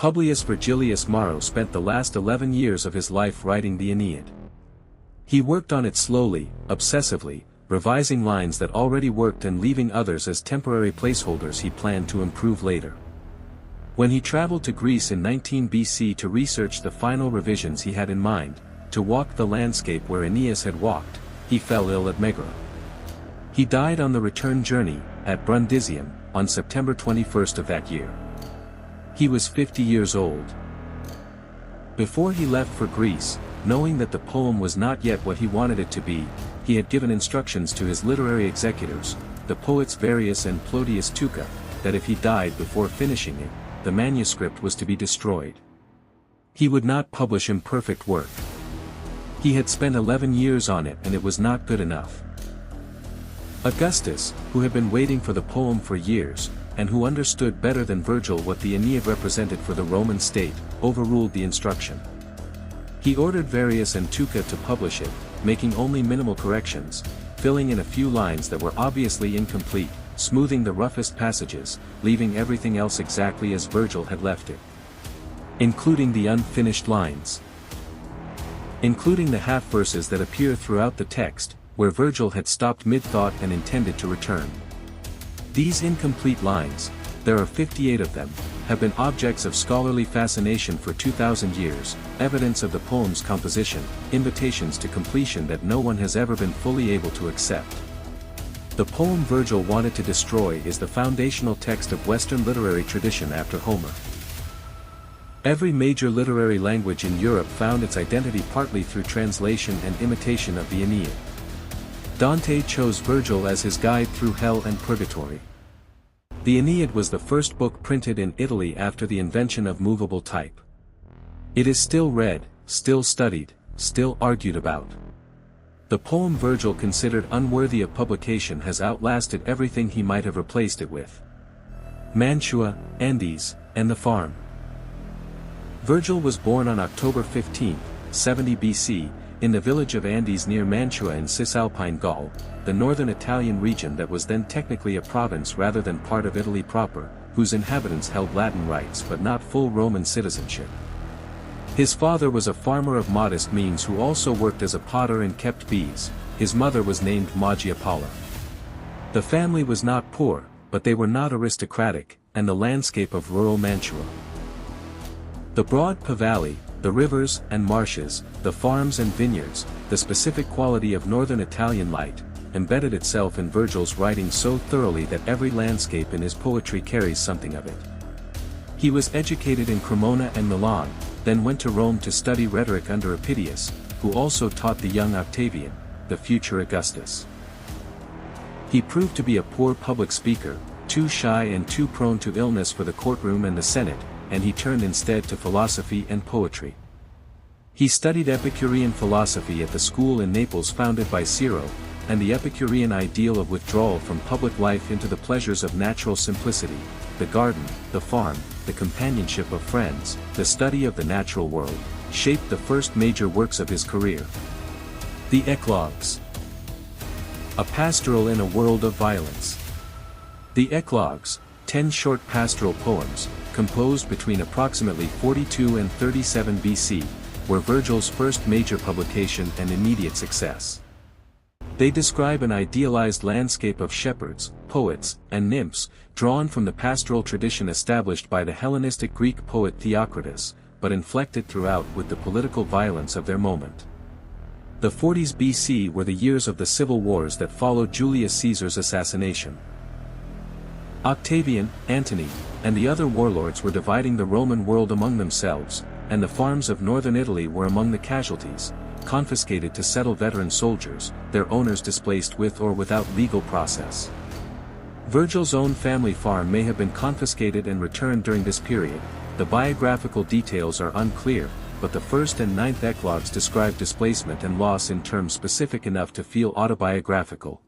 Publius Virgilius Maro spent the last 11 years of his life writing the Aeneid. He worked on it slowly, obsessively, revising lines that already worked and leaving others as temporary placeholders he planned to improve later. When he traveled to Greece in 19 BC to research the final revisions he had in mind, to walk the landscape where Aeneas had walked, he fell ill at Megara. He died on the return journey, at Brundisium, on September 21st of that year. He was 50 years old. Before he left for Greece, knowing that the poem was not yet what he wanted it to be, he had given instructions to his literary executors, the poets Varius and Plotius Tuca, that if he died before finishing it, the manuscript was to be destroyed. He would not publish imperfect work. He had spent 11 years on it and it was not good enough. Augustus, who had been waiting for the poem for years, and who understood better than Virgil what the Aeneid represented for the Roman state, overruled the instruction. He ordered Varius and Tuca to publish it, making only minimal corrections, filling in a few lines that were obviously incomplete, smoothing the roughest passages, leaving everything else exactly as Virgil had left it. Including the unfinished lines. Including the half-verses that appear throughout the text, where Virgil had stopped mid-thought and intended to return. These incomplete lines, there are 58 of them, have been objects of scholarly fascination for 2,000 years, evidence of the poem's composition, invitations to completion that no one has ever been fully able to accept. The poem Virgil wanted to destroy is the foundational text of Western literary tradition after Homer. Every major literary language in Europe found its identity partly through translation and imitation of the Aeneid. Dante chose Virgil as his guide through hell and purgatory. The Aeneid was the first book printed in Italy after the invention of movable type. It is still read, still studied, still argued about. The poem Virgil considered unworthy of publication has outlasted everything he might have replaced it with. Mantua, Andes, and the farm. Virgil was born on October 15, 70 BC, in the village of Andes near Mantua in Cisalpine Gaul, the northern Italian region that was then technically a province rather than part of Italy proper, whose inhabitants held Latin rights but not full Roman citizenship. His father was a farmer of modest means who also worked as a potter and kept bees. His mother was named Magia Paula. The family was not poor, but they were not aristocratic, and the landscape of rural Mantua. The broad Valley, the rivers and marshes, the farms and vineyards, the specific quality of northern Italian light, embedded itself in Virgil's writing so thoroughly that every landscape in his poetry carries something of it. He was educated in Cremona and Milan, then went to Rome to study rhetoric under Epidius, who also taught the young Octavian, the future Augustus. He proved to be a poor public speaker, too shy and too prone to illness for the courtroom and the Senate, and he turned instead to philosophy and poetry. He studied Epicurean philosophy at the school in Naples founded by Cicero, and the Epicurean ideal of withdrawal from public life into the pleasures of natural simplicity, the garden, the farm, the companionship of friends, the study of the natural world, shaped the first major works of his career. The Eclogues. A pastoral in a world of violence. The Eclogues, 10 short pastoral poems, composed between approximately 42 and 37 BC, were Virgil's first major publication and immediate success. They describe an idealized landscape of shepherds, poets, and nymphs, drawn from the pastoral tradition established by the Hellenistic Greek poet Theocritus, but inflected throughout with the political violence of their moment. The 40s BC were the years of the civil wars that followed Julius Caesar's assassination. Octavian, Antony, and the other warlords were dividing the Roman world among themselves, and the farms of northern Italy were among the casualties, confiscated to settle veteran soldiers, their owners displaced with or without legal process. Virgil's own family farm may have been confiscated and returned during this period. The biographical details are unclear, but the 1st and 9th Eclogues describe displacement and loss in terms specific enough to feel autobiographical.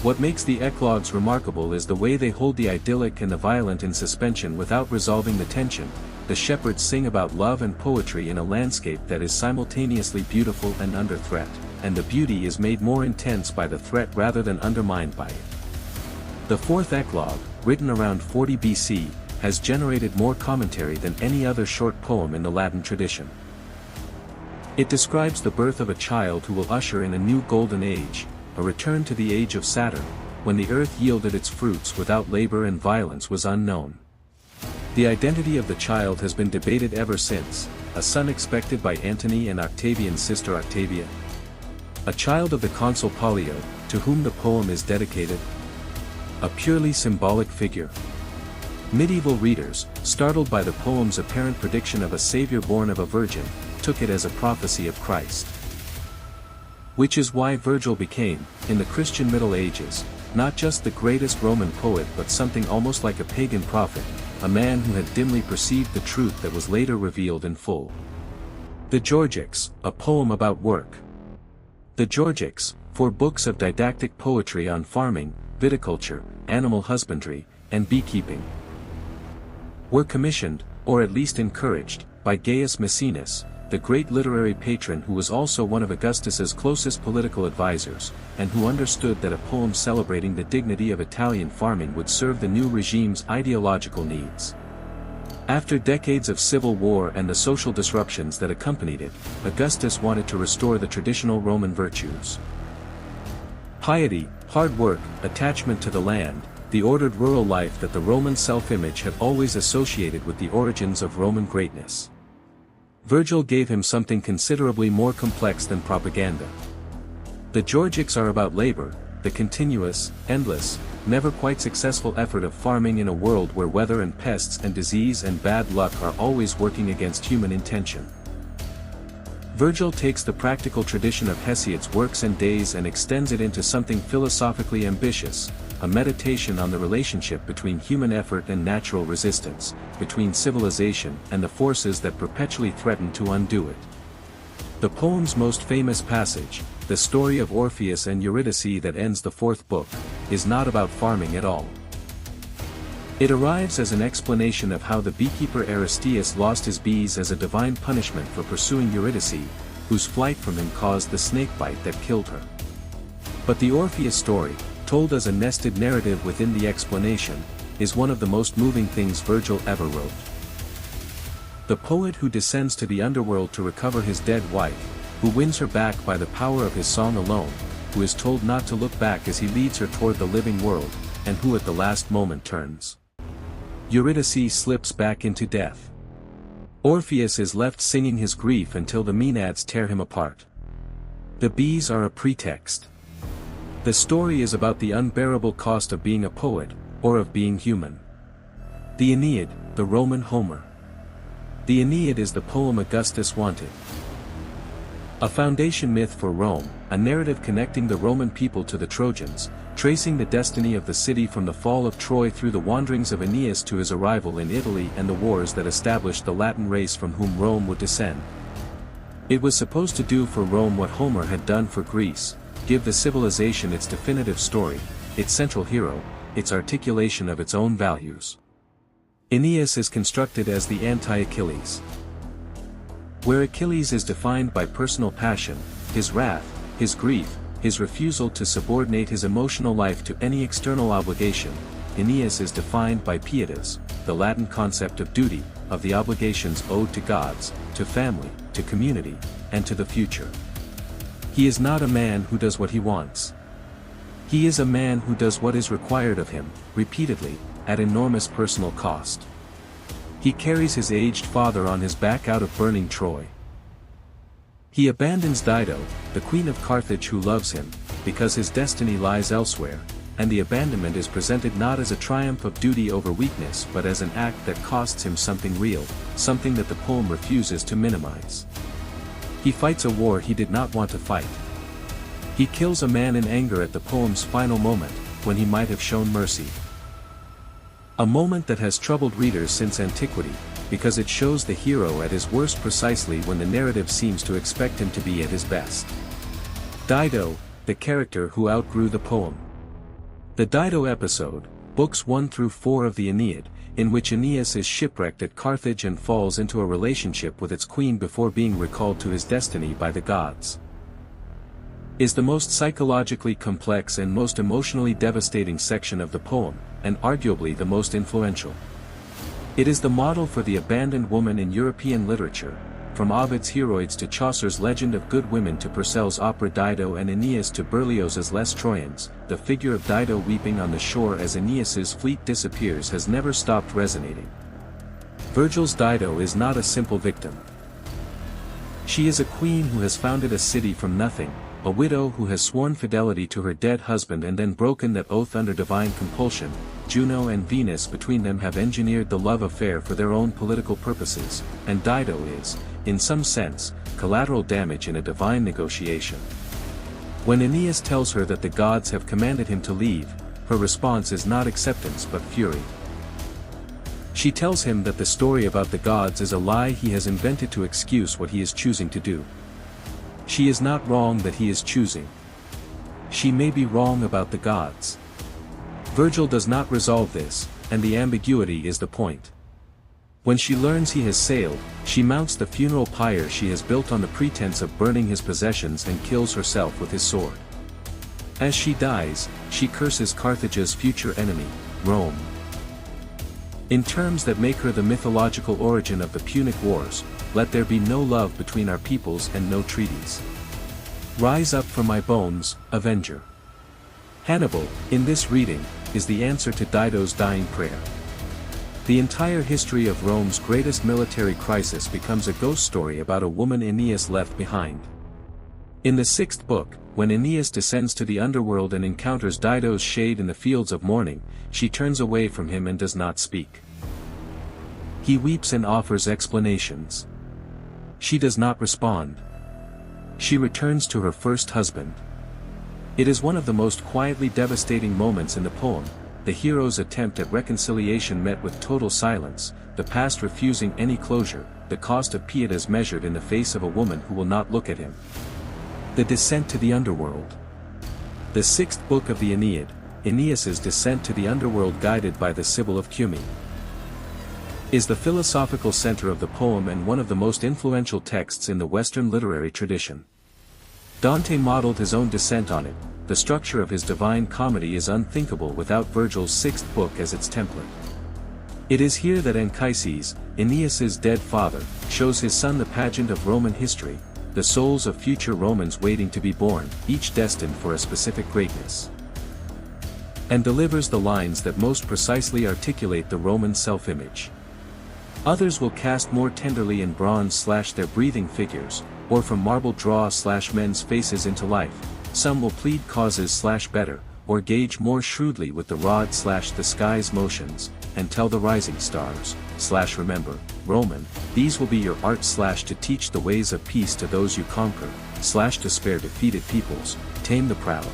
What makes the Eclogues remarkable is the way they hold the idyllic and the violent in suspension without resolving the tension. The shepherds sing about love and poetry in a landscape that is simultaneously beautiful and under threat, and the beauty is made more intense by the threat rather than undermined by it. The 4th Eclogue, written around 40 BC, has generated more commentary than any other short poem in the Latin tradition. It describes the birth of a child who will usher in a new golden age, a return to the age of Saturn, when the earth yielded its fruits without labor and violence was unknown. The identity of the child has been debated ever since, a son expected by Antony and Octavian's sister Octavia. A child of the consul Pollio, to whom the poem is dedicated. A purely symbolic figure. Medieval readers, startled by the poem's apparent prediction of a savior born of a virgin, took it as a prophecy of Christ. Which is why Virgil became, in the Christian Middle Ages, not just the greatest Roman poet but something almost like a pagan prophet, a man who had dimly perceived the truth that was later revealed in full. The Georgics, a poem about work. The Georgics, 4 books of didactic poetry on farming, viticulture, animal husbandry, and beekeeping, were commissioned, or at least encouraged, by Gaius Maecenas, the great literary patron who was also one of Augustus's closest political advisors, and who understood that a poem celebrating the dignity of Italian farming would serve the new regime's ideological needs. After decades of civil war and the social disruptions that accompanied it, Augustus wanted to restore the traditional Roman virtues. Piety, hard work, attachment to the land, the ordered rural life that the Roman self-image had always associated with the origins of Roman greatness. Virgil gave him something considerably more complex than propaganda. The Georgics are about labor, the continuous, endless, never quite successful effort of farming in a world where weather and pests and disease and bad luck are always working against human intention. Virgil takes the practical tradition of Hesiod's works and days and extends it into something philosophically ambitious, a meditation on the relationship between human effort and natural resistance, between civilization and the forces that perpetually threaten to undo it. The poem's most famous passage, the story of Orpheus and Eurydice that ends the 4th book, is not about farming at all. It arrives as an explanation of how the beekeeper Aristeus lost his bees as a divine punishment for pursuing Eurydice, whose flight from him caused the snakebite that killed her. But the Orpheus story, told as a nested narrative within the explanation, is one of the most moving things Virgil ever wrote. The poet who descends to the underworld to recover his dead wife, who wins her back by the power of his song alone, who is told not to look back as he leads her toward the living world, and who at the last moment turns. Eurydice slips back into death. Orpheus is left singing his grief until the Maenads tear him apart. The bees are a pretext. The story is about the unbearable cost of being a poet, or of being human. The Aeneid, the Roman Homer. The Aeneid is the poem Augustus wanted. A foundation myth for Rome, a narrative connecting the Roman people to the Trojans, tracing the destiny of the city from the fall of Troy through the wanderings of Aeneas to his arrival in Italy and the wars that established the Latin race from whom Rome would descend. It was supposed to do for Rome what Homer had done for Greece, give the civilization its definitive story, its central hero, its articulation of its own values. Aeneas is constructed as the anti-Achilles. Where Achilles is defined by personal passion, his wrath, his grief, his refusal to subordinate his emotional life to any external obligation, Aeneas is defined by pietas, the Latin concept of duty, of the obligations owed to gods, to family, to community, and to the future. He is not a man who does what he wants. He is a man who does what is required of him, repeatedly, at enormous personal cost. He carries his aged father on his back out of burning Troy. He abandons Dido, the queen of Carthage who loves him, because his destiny lies elsewhere, and the abandonment is presented not as a triumph of duty over weakness but as an act that costs him something real, something that the poem refuses to minimize. He fights a war he did not want to fight. He kills a man in anger at the poem's final moment, when he might have shown mercy. A moment that has troubled readers since antiquity, because it shows the hero at his worst precisely when the narrative seems to expect him to be at his best. Dido, the character who outgrew the poem. The Dido episode, books 1 through 4 of the Aeneid, in which Aeneas is shipwrecked at Carthage and falls into a relationship with its queen before being recalled to his destiny by the gods, is the most psychologically complex and most emotionally devastating section of the poem, and arguably the most influential. It is the model for the abandoned woman in European literature, from Ovid's Heroids to Chaucer's Legend of Good Women to Purcell's opera Dido and Aeneas to Berlioz's Les Troyens. The figure of Dido weeping on the shore as Aeneas's fleet disappears has never stopped resonating. Virgil's Dido is not a simple victim. She is a queen who has founded a city from nothing, a widow who has sworn fidelity to her dead husband and then broken that oath under divine compulsion. Juno and Venus between them have engineered the love affair for their own political purposes, and Dido is, in some sense, collateral damage in a divine negotiation. When Aeneas tells her that the gods have commanded him to leave, her response is not acceptance but fury. She tells him that the story about the gods is a lie he has invented to excuse what he is choosing to do. She is not wrong that he is choosing. She may be wrong about the gods. Virgil does not resolve this, and the ambiguity is the point. When she learns he has sailed, she mounts the funeral pyre she has built on the pretense of burning his possessions and kills herself with his sword. As she dies, she curses Carthage's future enemy, Rome. In terms that make her the mythological origin of the Punic Wars, let there be no love between our peoples and no treaties. Rise up from my bones, avenger. Hannibal, in this reading, is the answer to Dido's dying prayer. The entire history of Rome's greatest military crisis becomes a ghost story about a woman Aeneas left behind. In the 6th book, when Aeneas descends to the underworld and encounters Dido's shade in the fields of mourning, she turns away from him and does not speak. He weeps and offers explanations. She does not respond. She returns to her first husband. It is one of the most quietly devastating moments in the poem, the hero's attempt at reconciliation met with total silence, the past refusing any closure, the cost of pietas measured in the face of a woman who will not look at him. The descent to the underworld. The 6th book of the Aeneid, Aeneas's descent to the underworld guided by the Sibyl of Cumae, is the philosophical center of the poem and one of the most influential texts in the Western literary tradition. Dante modeled his own descent on it. The structure of his Divine Comedy is unthinkable without Virgil's 6th book as its template. It is here that Anchises, Aeneas's dead father, shows his son the pageant of Roman history, the souls of future Romans waiting to be born, each destined for a specific greatness, and delivers the lines that most precisely articulate the Roman self-image. Others will cast more tenderly in bronze / their breathing figures, or from marble draw / men's faces into life. Some will plead causes / better, or gauge more shrewdly with the rod / the sky's motions, and tell the rising stars / remember, Roman, these will be your art / to teach the ways of peace to those you conquer, / to spare defeated peoples, tame the proud.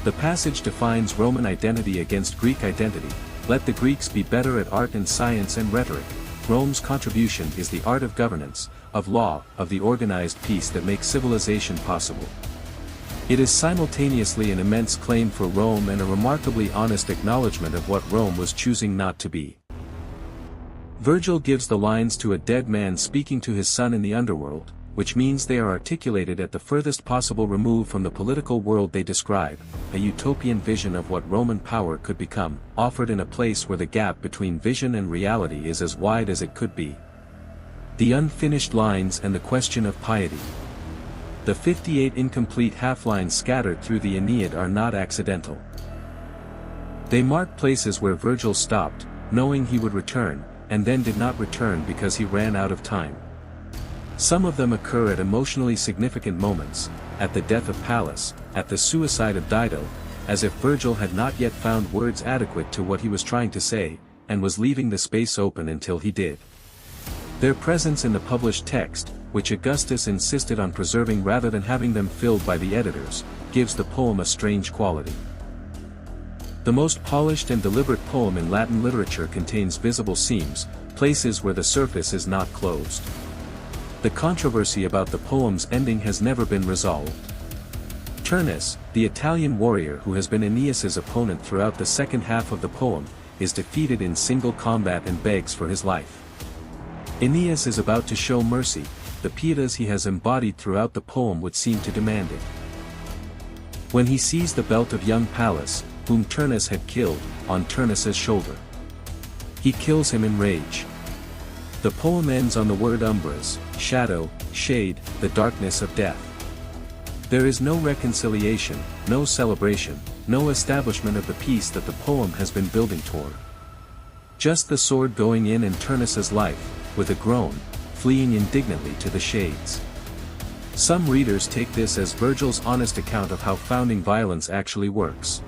The passage defines Roman identity against Greek identity. Let the Greeks be better at art and science and rhetoric. Rome's contribution is the art of governance, of law, of the organized peace that makes civilization possible. It is simultaneously an immense claim for Rome and a remarkably honest acknowledgement of what Rome was choosing not to be. Virgil gives the lines to a dead man speaking to his son in the underworld, which means they are articulated at the furthest possible remove from the political world they describe, a utopian vision of what Roman power could become, offered in a place where the gap between vision and reality is as wide as it could be. The unfinished lines and the question of piety. The 58 incomplete half-lines scattered through the Aeneid are not accidental. They mark places where Virgil stopped, knowing he would return, and then did not return because he ran out of time. Some of them occur at emotionally significant moments, at the death of Pallas, at the suicide of Dido, as if Virgil had not yet found words adequate to what he was trying to say, and was leaving the space open until he did. Their presence in the published text, which Augustus insisted on preserving rather than having them filled by the editors, gives the poem a strange quality. The most polished and deliberate poem in Latin literature contains visible seams, places where the surface is not closed. The controversy about the poem's ending has never been resolved. Turnus, the Italian warrior who has been Aeneas's opponent throughout the second half of the poem, is defeated in single combat and begs for his life. Aeneas is about to show mercy, the pietas he has embodied throughout the poem would seem to demand it. When he sees the belt of young Pallas, whom Turnus had killed, on Turnus's shoulder. He kills him in rage. The poem ends on the word umbras, shadow, shade, the darkness of death. There is no reconciliation, no celebration, no establishment of the peace that the poem has been building toward. Just the sword going in and Turnus's life, with a groan, fleeing indignantly to the shades. Some readers take this as Virgil's honest account of how founding violence actually works.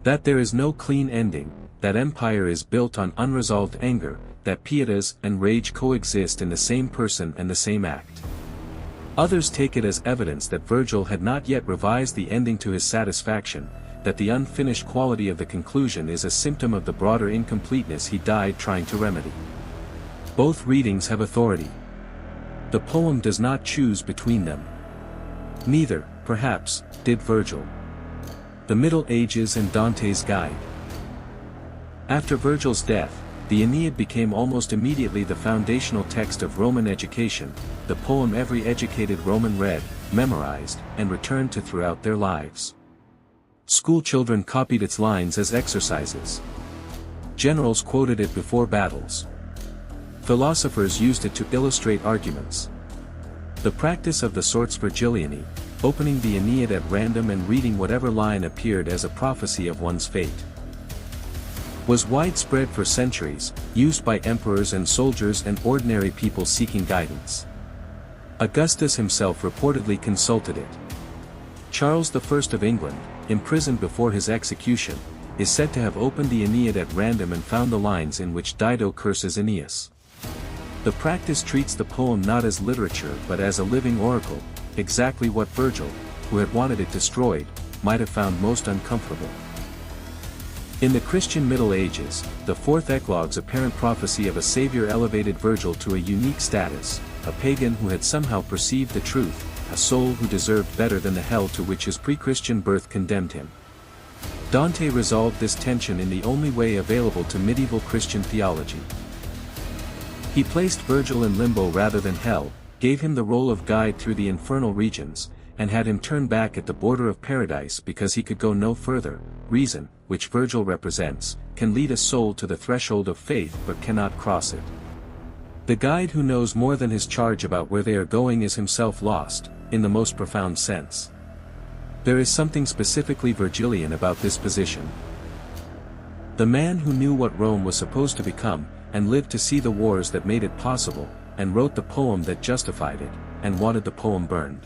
That there is no clean ending, that empire is built on unresolved anger, that pietas and rage coexist in the same person and the same act. Others take it as evidence that Virgil had not yet revised the ending to his satisfaction, that the unfinished quality of the conclusion is a symptom of the broader incompleteness he died trying to remedy. Both readings have authority. The poem does not choose between them. Neither, perhaps, did Virgil. The Middle Ages and Dante's Guide. After Virgil's death, the Aeneid became almost immediately the foundational text of Roman education, the poem every educated Roman read, memorized, and returned to throughout their lives. Schoolchildren copied its lines as exercises. Generals quoted it before battles. Philosophers used it to illustrate arguments. The practice of the sorts Virgilianae, opening the Aeneid at random and reading whatever line appeared as a prophecy of one's fate, was widespread for centuries, used by emperors and soldiers and ordinary people seeking guidance. Augustus himself reportedly consulted it. Charles I of England, imprisoned before his execution, is said to have opened the Aeneid at random and found the lines in which Dido curses Aeneas. The practice treats the poem not as literature but as a living oracle, exactly what Virgil, who had wanted it destroyed, might have found most uncomfortable. In the Christian Middle Ages, the fourth Eclogues' apparent prophecy of a savior elevated Virgil to a unique status, a pagan who had somehow perceived the truth, a soul who deserved better than the hell to which his pre-Christian birth condemned him. Dante resolved this tension in the only way available to medieval Christian theology. He placed Virgil in limbo rather than hell, gave him the role of guide through the infernal regions, and had him turn back at the border of paradise because he could go no further. Reason, which Virgil represents, can lead a soul to the threshold of faith but cannot cross it. The guide who knows more than his charge about where they are going is himself lost, in the most profound sense. There is something specifically Virgilian about this position. The man who knew what Rome was supposed to become, and lived to see the wars that made it possible, and wrote the poem that justified it, and wanted the poem burned.